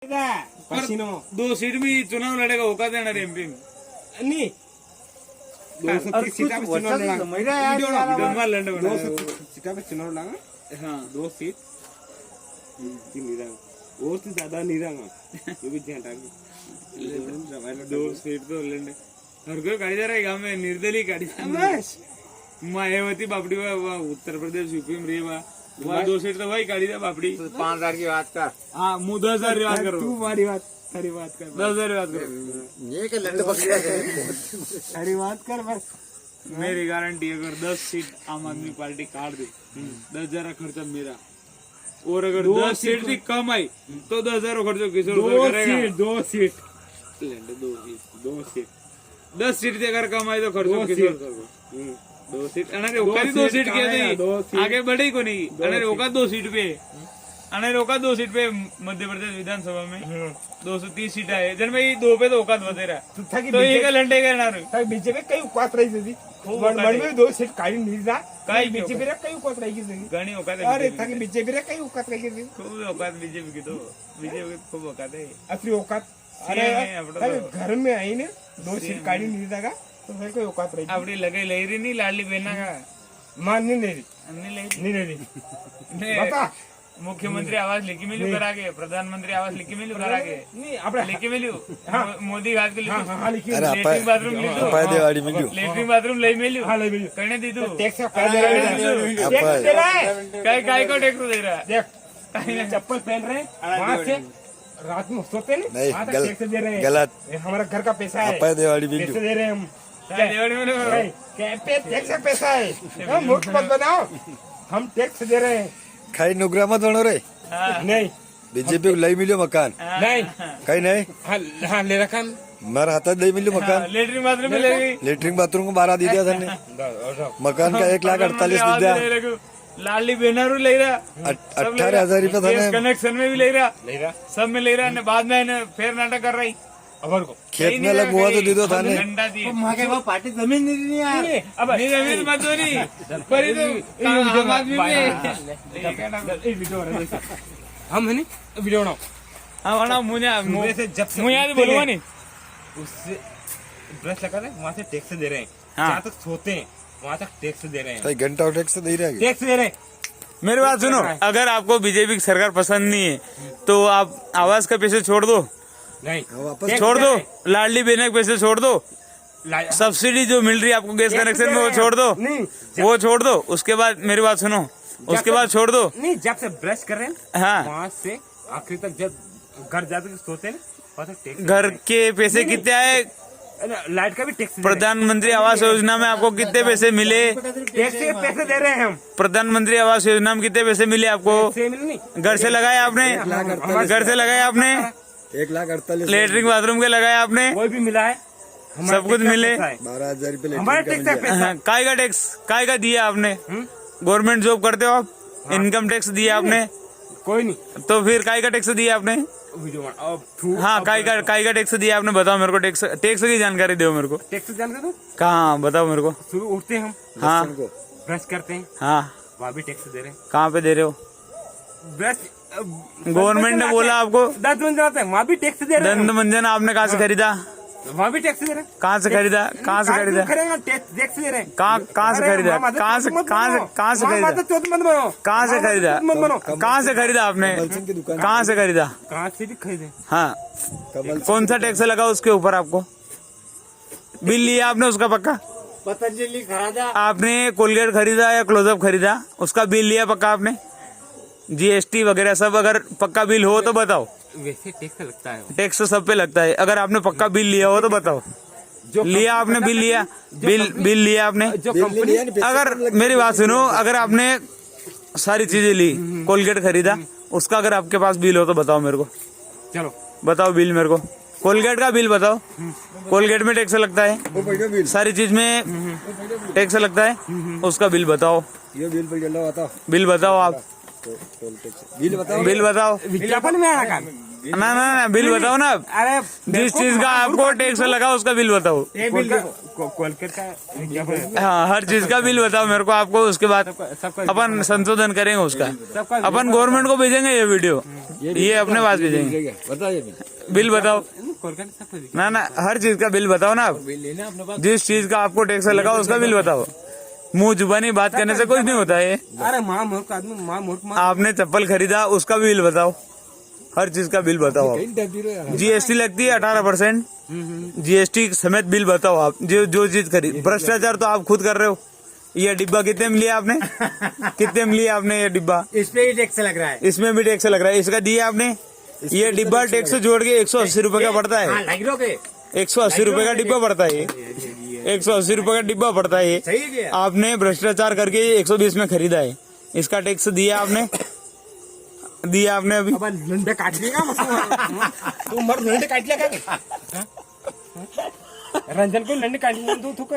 दो सीट में चुनाव लड़ेगा होगा देना एमपी में नहीं 230 सीटा पे चुनाव लड़ा 230 सीटा पे चुनाव लड़ा। हाँ 2 सीट और से ज्यादा नहीं रहा ये भी ध्यान रखना 2 सीट तो लड़े हर कोई गाड़ी जा रहा है गाँव में निर्दलीय गाड़ी मायावती बापड़ी उत्तर प्रदेश यूपी में रही वहाँ 2 सीट तो भाई गाड़ी था बापड़ी 5,000 की बात कर। हाँ मुँह 10,000 की बात करो तू हमारी बात सारी बात कर 10,000 की बात करो ये क्या लंड पकड़ा सारी बात कर बस। मेरी गारंटी अगर 10 सीट आम आदमी पार्टी काट दे 10,000 खर्चा मेरा और अगर 10 सीट भी कम आई तो 10,000 खर्चा किशोर सर करेगा। 2 सीट 2 सीट 10 सीट से अगर कम आई तो खर्चा किशोर सर को 2 सीट अने रोका 2 सीट किया थी आगे बढ़े को नहीं अने रोका 2 सीट पे अने रोका 2 सीट पे मध्य प्रदेश विधानसभा में 230 सीट है जन भाई 2 पे तो औकात बतेरा तो ये का लंडे का ना बीजेपी कई औकात रही थी में 2 सीट काढ़ी नहीं था कई बीजेपी रे कई औकात रही थी घणी औकात अरे था कि बीजेपी रे कई औकात रही थी खूब औकात बीजेपी की तो बीजेपी की खूब औकात है असली औकात। अरे घर में आई ने 2 सीट काढ़ी नहीं था तो फिर कोई औकात रही अपनी लगे ले रही नहीं लाडली बहना का मान नहीं ले नहीं ले रही बता मुख्यमंत्री आवास लिखी मिलू करा के प्रधानमंत्री आवास लिखी मिलू करा के नहीं अपना लिखी मिलू मोदी घाट के लेटरिन बाथरूम लेटरिन बाथरूम ले मिलू करने दी तू टैक्स दे रहा है काय को टैक्स दे रहा है देख चप्पल पहन रहे वहाँ से रात में सोते नहीं वहाँ तक टैक्स दे रहे हैं गलत हमारा घर का पैसा है टैक्स दे रहे हैं हम टैक्स पैसा है मूर्ख मत बनाओ हम टैक्स दे रहे हैं खाई नुकरा मत बनो रे नहीं बीजेपी को लई मिलो मकान नहीं कहीं नहीं हाँ ले रखा मार हाथ लई मिलो मकान लेटरिन बाथरूम में ले गई लेटरिन बाथरूम को 12 दी दिया था ने मकान का 1,48,000 दी दिया लाडली बेनारू ले रहा 18,000 रुपये था ने कनेक्शन में भी ले रहा सब में ले रहा बाद में फिर नाटक कर रही अबर को खेत में अलग हुआ तो दी दो था ने पार्टी जमीन नहीं है अब जमीन मत दो नहीं पर तो आम आदमी में हम है नहीं वीडियो बनाओ हाँ बना मुझे से जब मुझे बोलूंगा नहीं उससे ब्रश लगा रहे वहाँ से टैक्स दे रहे हैं हाँ। जहाँ तक सोते हैं वहाँ तक टैक्स दे रहे हैं घंटा और टैक्स दे रहा है टैक्स दे रहे हैं। मेरी बात सुनो अगर आपको बीजेपी की सरकार पसंद नहीं है तो आप आवास का पैसे छोड़ दो नहीं छोड़ दो लाडली बहना के पैसे छोड़ दो सब्सिडी जो मिल रही है आपको गैस कनेक्शन में वो छोड़ दो वो छोड़ दो उसके बाद मेरी बात सुनो उसके बाद छोड़ दो नहीं जब से ब्रश कर रहे हैं हाँ वहाँ से आखिरी तक जब घर जाते सोते हैं वहाँ तक टैक्स घर के पैसे कितने आए लाइट का भी टैक्स प्रधानमंत्री आवास योजना में आपको कितने पैसे मिले टैक्स के पैसे दे रहे हैं हम प्रधानमंत्री आवास योजना में कितने पैसे मिले आपको घर से लगाए आपने घर से लगाए आपने 1,48,000 लेटरिन बाथरूम के लगाए आपने कोई भी मिला है सब कुछ मिले 12,000 रुपये हमारा टैक्स का पैसा काय का टैक्स काय का दिया आपने गवर्नमेंट जॉब करते हो आप इनकम टैक्स दिया आपने कोई नहीं तो फिर काय का टैक्स दिया आपने हाँ काय का टैक्स दिया आपने बताओ मेरे को टैक्स की जानकारी दो मेरे को टैक्स जानते हो कहाँ बताओ मेरे को सुबह उठते हैं हम हाँ ब्रश करते हैं हाँ वहाँ भी टैक्स दे रहे हैं कहाँ पे दे रहे हो ब्रश गवर्नमेंट ने बोला आपको दंत मंजन आता है वहाँ भी टैक्स दे रहे हैं दंत मंजन आपने कहाँ से खरीदा वहाँ भी टैक्स दे रहे हैं कहाँ से खरीदा कहाँ से खरीदा टैक्स दे रहे हैं कहाँ से खरीदा कहाँ से खरीदा कहाँ से खरीदा कहाँ से खरीदा आपने कहाँ से खरीदा कहाँ से भी खरीदे हाँ कौन सा टैक्स लगा उसके ऊपर आपको बिल लिया आपने उसका पक्का पतंजलि खरीदा आपने कोलगेट खरीदा या क्लोजअप खरीदा उसका बिल लिया पक्का आपने जीएसटी वगैरह सब अगर पक्का बिल हो तो बताओ वैसे टैक्स लगता है टैक्स तो सब पे लगता है अगर आपने पक्का बिल लिया हो तो बताओ लिया आपने बिल लिया बिल लिया आपने अगर मेरी बात सुनो अगर आपने सारी चीजें ली कोलगेट खरीदा उसका अगर आपके पास बिल हो तो बताओ मेरे को चलो बताओ बिल मेरे को कोलगेट का बिल बताओ कोलगेट में टैक्स लगता है सारी चीज में टैक्स लगता है उसका बिल बताओ ये बिल बिल बताओ आप बिल बताओ बिल बताओ विज्ञापन में आया ना ना ना बिल बताओ ना आप। अरे जिस चीज का आपको टैक्स लगा उसका बिल बताओ। कोलकाता हाँ हर चीज का बिल बताओ मेरे को, आपको उसके बाद अपन संशोधन करेंगे उसका। अपन गवर्नमेंट को भेजेंगे ये वीडियो, ये अपने पास भेजेंगे। बिल बताओ कोलकाता सब ना ना, हर चीज का बिल बताओ ना आप। जिस चीज का आपको टैक्स लगा उसका बिल बताओ। मुंह जुबानी बात करने से कुछ नहीं होता है। अरे माँ मूर्ख आदमी, माँ मूर्ख आपने चप्पल खरीदा उसका बिल बताओ, हर चीज का बिल बताओ आप। जीएसटी लगती है 18%, जीएसटी समेत बिल बताओ आप। जो चीज खरीद, भ्रष्टाचार तो आप खुद कर रहे हो। ये डिब्बा कितने में लिया आपने? कितने में लिया आपने ये डिब्बा? इसमें ही टैक्स लग रहा है, इसमें भी टैक्स लग रहा है, इसका दिया आपने? ये डिब्बा टैक्स जोड़ के 180 रुपए का पड़ता है। 180 रुपए का डिब्बा पड़ता है, 180 रुपए का डिब्बा पड़ता है। सही है। आपने भ्रष्टाचार करके 120 में खरीदा है, इसका टैक्स दिया आपने? दिया आपने अभी? अब लंडे काट लेगा तू मर लंडे काट लेगा रंजन को लंडे काट लेगा तू